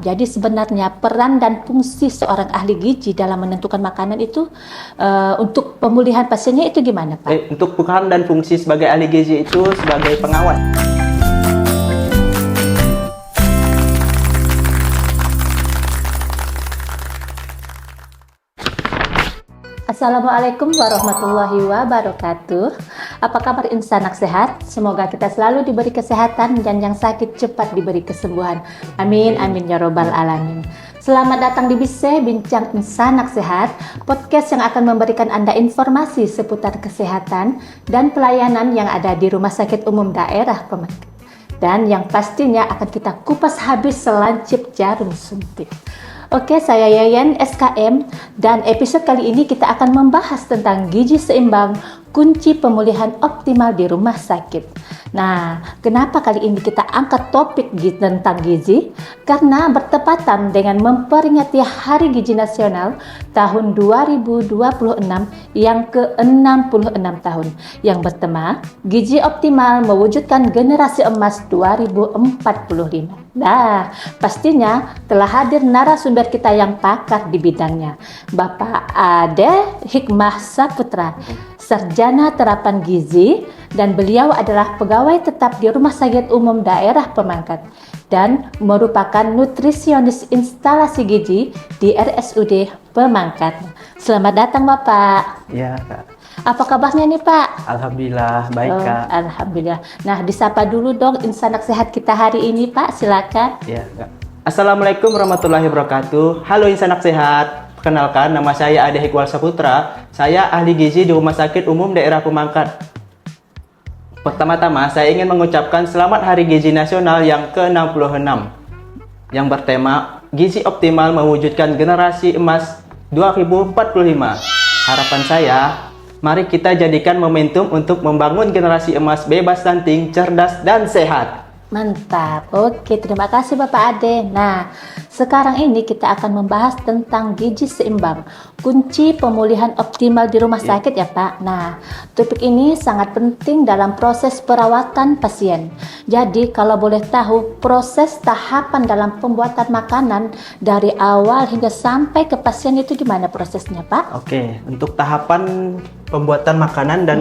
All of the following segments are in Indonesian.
Jadi sebenarnya peran dan fungsi seorang ahli gizi dalam menentukan makanan itu untuk pemulihan pasiennya itu gimana, Pak? Untuk peran dan fungsi sebagai ahli gizi itu sebagai pengawas. Assalamualaikum warahmatullahi wabarakatuh. Apa kabar insanak sehat? Semoga kita selalu diberi kesehatan dan yang sakit cepat diberi kesembuhan. Amin, amin ya robbal alamin. Selamat datang di Bise Bincang Insanak Sehat, podcast yang akan memberikan Anda informasi seputar kesehatan dan pelayanan yang ada di Rumah Sakit Umum Daerah Pemangkat. Dan yang pastinya akan kita kupas habis selancip jarum suntik. Oke, saya Yayan SKM dan episode kali ini kita akan membahas tentang gizi seimbang, kunci pemulihan optimal di rumah sakit. Nah, kenapa kali ini kita angkat topik tentang gizi? Karena bertepatan dengan memperingati Hari Gizi Nasional tahun 2026 yang ke-66 tahun yang bertema Gizi Optimal Mewujudkan Generasi Emas 2045. Nah, pastinya telah hadir narasumber kita yang pakar di bidangnya, Bapak Ade Hikmah Saputra, sarjana terapan gizi, dan beliau adalah pegawai tetap di Rumah Sakit Umum Daerah Pemangkat dan merupakan nutrisionis instalasi gizi di RSUD Pemangkat. Selamat datang, Bapak. Ya, Kak. Apa kabarnya nih, Pak? Alhamdulillah, baik, Kak. Alhamdulillah. Nah, disapa dulu dong insanak sehat kita hari ini, Pak. Silakan. Ya, Kak. Assalamualaikum warahmatullahi wabarakatuh. Halo insanak sehat. Perkenalkan, nama saya Ade Hikmah Saputra. Saya ahli gizi di Rumah Sakit Umum Daerah Pemangkat. Pertama-tama, saya ingin mengucapkan Selamat Hari Gizi Nasional yang ke-66 yang bertema Gizi Optimal Mewujudkan Generasi Emas 2045. Harapan saya, mari kita jadikan momentum untuk membangun generasi emas bebas stunting, cerdas, dan sehat. Mantap. Oke, terima kasih Bapak Ade. Nah, sekarang ini kita akan membahas tentang gizi seimbang, kunci pemulihan optimal di rumah sakit ya Pak. Nah, topik ini sangat penting dalam proses perawatan pasien. Jadi, kalau boleh tahu proses tahapan dalam pembuatan makanan dari awal hingga sampai ke pasien itu gimana prosesnya Pak? Oke, untuk tahapan pembuatan makanan dan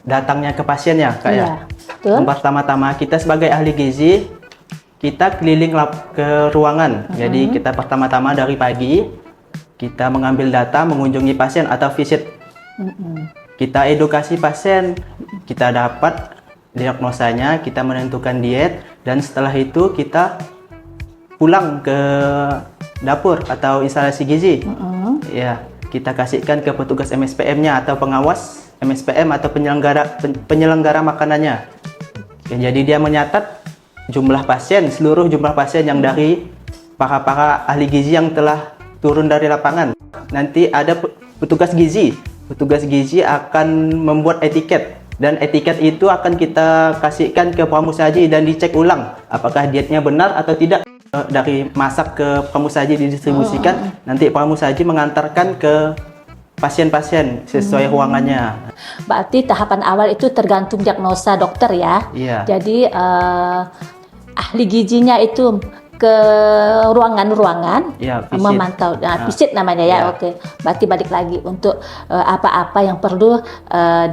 datangnya ke pasien ya Kak ya. Betul. Pertama-tama kita sebagai ahli gizi, kita keliling ke ruangan. Jadi kita pertama-tama dari pagi, kita mengambil data, mengunjungi pasien atau visit. Kita edukasi pasien, kita dapat diagnosanya, kita menentukan diet, dan setelah itu kita pulang ke dapur atau instalasi gizi. Ya, kita kasihkan ke petugas MSPM-nya atau pengawas MSPM atau penyelenggara makanannya. Ya, jadi dia menyatat seluruh jumlah pasien yang dari para ahli gizi yang telah turun dari lapangan. Nanti ada petugas gizi. Petugas gizi akan membuat etiket, dan etiket itu akan kita kasihkan ke pramusaji dan dicek ulang apakah dietnya benar atau tidak. Dari masak ke pramusaji didistribusikan, nanti pramusaji mengantarkan ke pasien-pasien sesuai ruangannya. Berarti tahapan awal itu tergantung diagnosa dokter ya. Iya. Jadi ahli gizinya itu ke ruangan-ruangan memantau, visit namanya ya. Oke. Berarti balik lagi untuk apa-apa yang perlu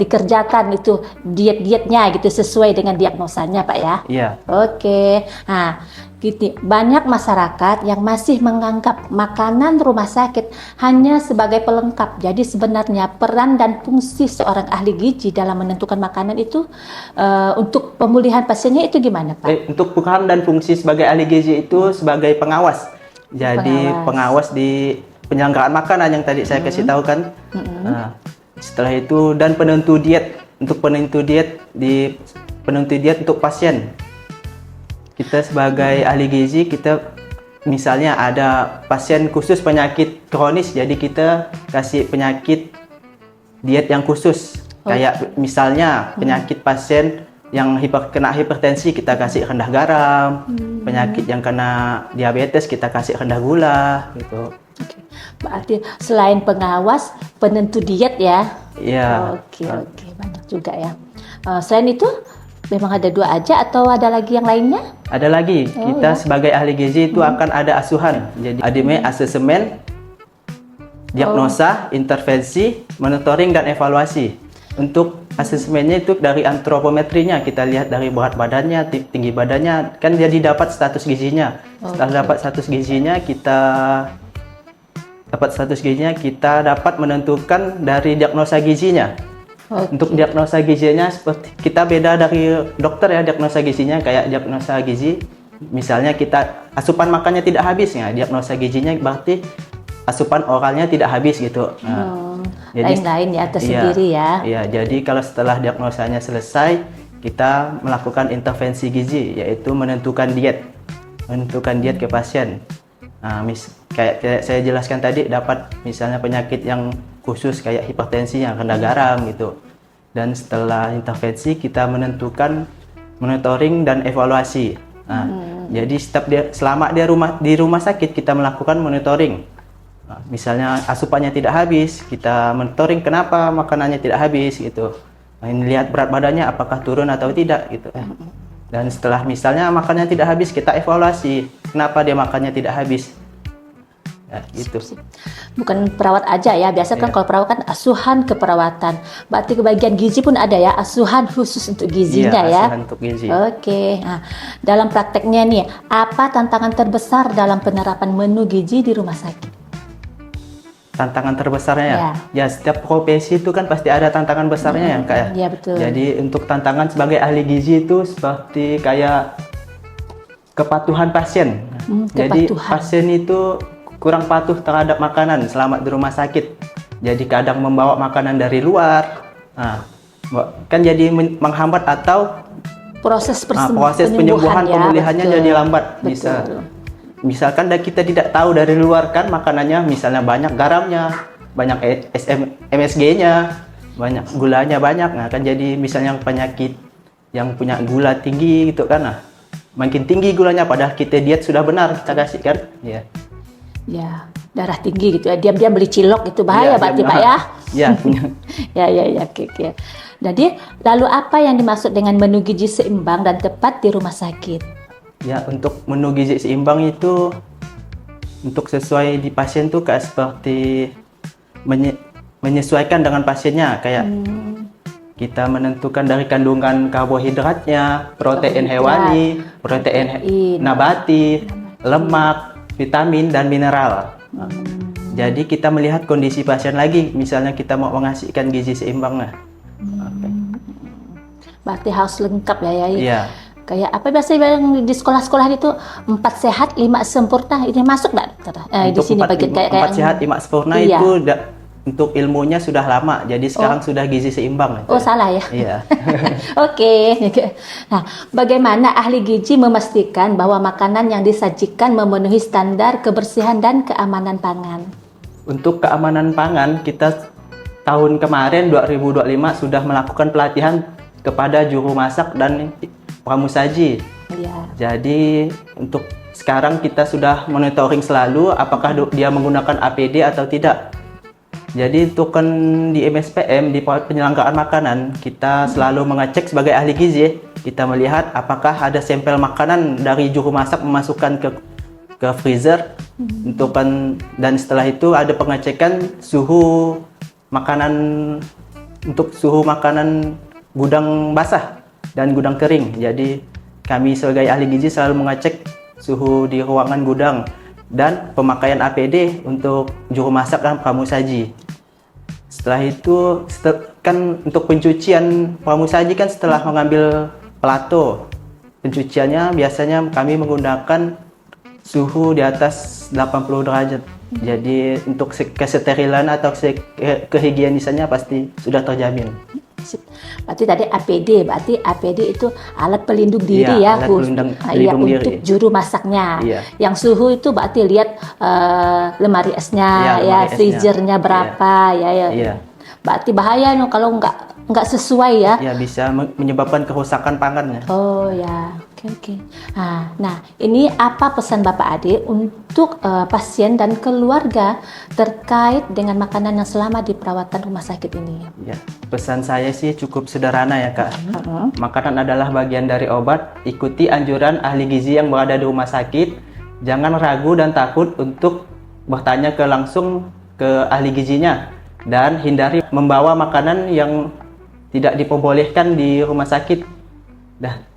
dikerjakan itu diet-dietnya gitu sesuai dengan diagnosanya Pak ya. Iya. Oke. Nah, gitu. Banyak masyarakat yang masih menganggap makanan rumah sakit hanya sebagai pelengkap. Jadi sebenarnya peran dan fungsi seorang ahli gizi dalam menentukan makanan itu untuk pemulihan pasiennya itu gimana Pak? Untuk peran dan fungsi sebagai ahli gizi itu sebagai pengawas. Jadi pengawas di penyelenggaraan makanan yang tadi saya kasih tahu kan. Nah, setelah itu dan penentu diet. Untuk penentu diet untuk pasien. Kita sebagai ahli gizi, kita misalnya ada pasien khusus penyakit kronis, jadi kita kasih penyakit diet yang khusus. Kayak misalnya penyakit pasien yang kena hipertensi, kita kasih rendah garam. Penyakit yang kena diabetes, kita kasih rendah gula gitu. Berarti selain pengawas, penentu diet ya? Iya. Oke, banyak juga ya. Selain itu Memang ada 2 aja atau ada lagi yang lainnya? Ada lagi, kita sebagai ahli gizi itu akan ada asuhan. Jadi ADM asesmen, diagnosa, intervensi, monitoring dan evaluasi. Untuk asesmennya itu dari antropometrinya, kita lihat dari berat badannya, tinggi badannya, kan jadi dapat status gizinya. Setelah dapat status gizinya, kita dapat menentukan dari diagnosa gizinya. Untuk diagnosa gizinya seperti kita beda dari dokter ya, diagnosa gizinya kayak diagnosa gizi misalnya kita asupan makannya tidak habis ya, diagnosa gizinya berarti asupan oralnya tidak habis gitu. Lain-lain ya, tersendiri ya. Iya, jadi kalau setelah diagnosanya selesai, kita melakukan intervensi gizi yaitu menentukan diet ke pasien. Nah, kayak saya jelaskan tadi, dapat misalnya penyakit yang khusus kayak hipertensi yang rendah garam gitu. Dan setelah intervensi kita menentukan monitoring dan evaluasi. Nah, jadi selama di rumah sakit kita melakukan monitoring. Nah, misalnya asupannya tidak habis, kita monitoring kenapa makanannya tidak habis gitu. Nah, ini lihat berat badannya apakah turun atau tidak gitu. Dan setelah misalnya makannya tidak habis, kita evaluasi kenapa dia makannya tidak habis. Ya, gitu. Bukan perawat aja ya, biasa kan kalau perawat kan asuhan keperawatan. Berarti ke bagian gizi pun ada ya, asuhan khusus untuk gizinya ya. Asuhan untuk gizi. Oke. Nah, dalam prakteknya nih, apa tantangan terbesar dalam penerapan menu gizi di rumah sakit? Tantangan terbesarnya ya, setiap profesi itu kan pasti ada tantangan besarnya ya kayak. Iya betul. Jadi untuk tantangan sebagai ahli gizi itu seperti kayak kepatuhan pasien. Jadi pasien itu kurang patuh terhadap makanan selama di rumah sakit. Jadi kadang membawa makanan dari luar. Nah, kan jadi menghambat atau proses penyembuhan pemulihannya jadi lambat. Betul. Misalkan kita tidak tahu dari luar kan makanannya misalnya banyak garamnya, banyak MSG-nya, banyak gulanya banyak. Nah, kan jadi misalnya penyakit yang punya gula tinggi gitu kan. Nah, makin tinggi gulanya padahal kita diet sudah benar kita kasih kan. Iya. Ya, darah tinggi gitu ya. Diam-diam beli cilok itu bahaya berarti Pak ya. Iya, punya. ya, oke. Jadi, lalu apa yang dimaksud dengan menu gizi seimbang dan tepat di rumah sakit? Ya, untuk menu gizi seimbang itu untuk sesuai di pasien tuh kayak seperti menyesuaikan dengan pasiennya kayak kita menentukan dari kandungan karbohidratnya, protein hewani, protein nabati, lemak, vitamin dan mineral. Jadi kita melihat kondisi pasien lagi, misalnya kita mau mengasihkan gizi seimbang lah. Berarti harus lengkap ya. Iya. Kayak apa biasanya yang di sekolah-sekolah itu 4 sehat 5 sempurna, ini masuk nggak dokter? Di sini bagian kayak 4 sehat 5 sempurna itu untuk ilmunya sudah lama, jadi sekarang sudah gizi seimbang. Oh salah ya? Iya. Oke. Nah, bagaimana ahli gizi memastikan bahwa makanan yang disajikan memenuhi standar kebersihan dan keamanan pangan? Untuk keamanan pangan, kita tahun kemarin 2025 sudah melakukan pelatihan kepada juru masak dan pramusaji. Iya. Jadi untuk sekarang kita sudah monitoring selalu apakah dia menggunakan APD atau tidak. Jadi untuk kan di MSPM, di penyelenggaraan makanan, kita selalu mengecek sebagai ahli gizi, kita melihat apakah ada sampel makanan dari juru masak memasukkan ke freezer, untuk dan setelah itu ada pengecekan suhu makanan, untuk suhu makanan gudang basah dan gudang kering. Jadi kami sebagai ahli gizi selalu mengecek suhu di ruangan gudang dan pemakaian APD untuk juru masak dan pramusaji. Setelah itu kan untuk pencucian pramusaji kan setelah mengambil plato, pencuciannya biasanya kami menggunakan suhu di atas 80 derajat. Jadi untuk kesterilan atau kehigienisannya pasti sudah terjamin. Berarti tadi APD itu alat pelindung diri untuk juru masaknya. Iya. Yang suhu itu berarti lihat lemari esnya, freezernya berapa, Iya. Berarti bahaya kalau nggak sesuai ya. Ya bisa menyebabkan kerusakan pangannya. Oh ya. Oke. Nah, ini apa pesan Bapak Ade untuk pasien dan keluarga terkait dengan makanan yang selama di perawatan rumah sakit ini? Ya, pesan saya sih cukup sederhana ya Kak. Makanan adalah bagian dari obat. Ikuti anjuran ahli gizi yang berada di rumah sakit. Jangan ragu dan takut untuk bertanya langsung ke ahli gizinya. Dan hindari membawa makanan yang tidak diperbolehkan di rumah sakit.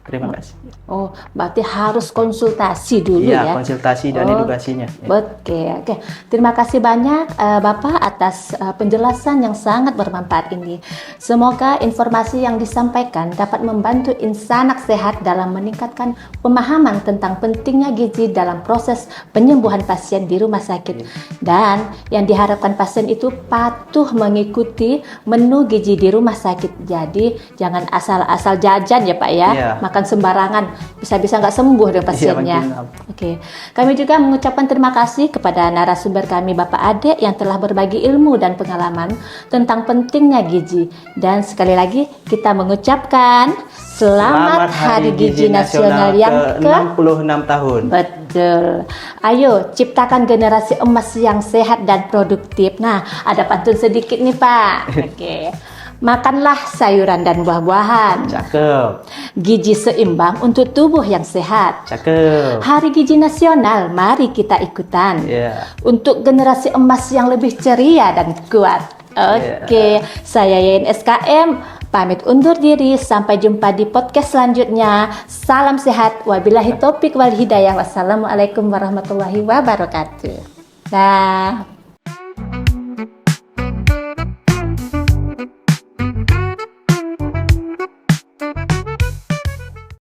Terima kasih. Oh, berarti harus konsultasi dulu ya? Konsultasi dan edukasinya. Oke. Terima kasih banyak Bapak atas penjelasan yang sangat bermanfaat ini. Semoga informasi yang disampaikan dapat membantu insanak sehat dalam meningkatkan pemahaman tentang pentingnya gizi dalam proses penyembuhan pasien di rumah sakit. Dan yang diharapkan pasien itu patuh mengikuti menu gizi di rumah sakit. Jadi jangan asal-asal jajan ya Pak ya, makan sembarangan, bisa-bisa nggak sembuh dengan pasiennya. Oke. Kami juga mengucapkan terima kasih kepada narasumber kami Bapak Ade yang telah berbagi ilmu dan pengalaman tentang pentingnya gizi. Dan sekali lagi kita mengucapkan Selamat Hari Gizi Nasional yang ke-66 tahun. Betul. Ayo ciptakan generasi emas yang sehat dan produktif. Nah, ada pantun sedikit nih Pak. Oke. Makanlah sayuran dan buah-buahan. Cakep. Gizi seimbang untuk tubuh yang sehat. Cakep. Hari Gizi Nasional, mari kita ikutan. Untuk generasi emas yang lebih ceria dan kuat. Oke. Saya Yain SKM, pamit undur diri. Sampai jumpa di podcast selanjutnya. Salam sehat. Wabillahi taufik wal hidayah. Wassalamualaikum warahmatullahi wabarakatuh. Dah.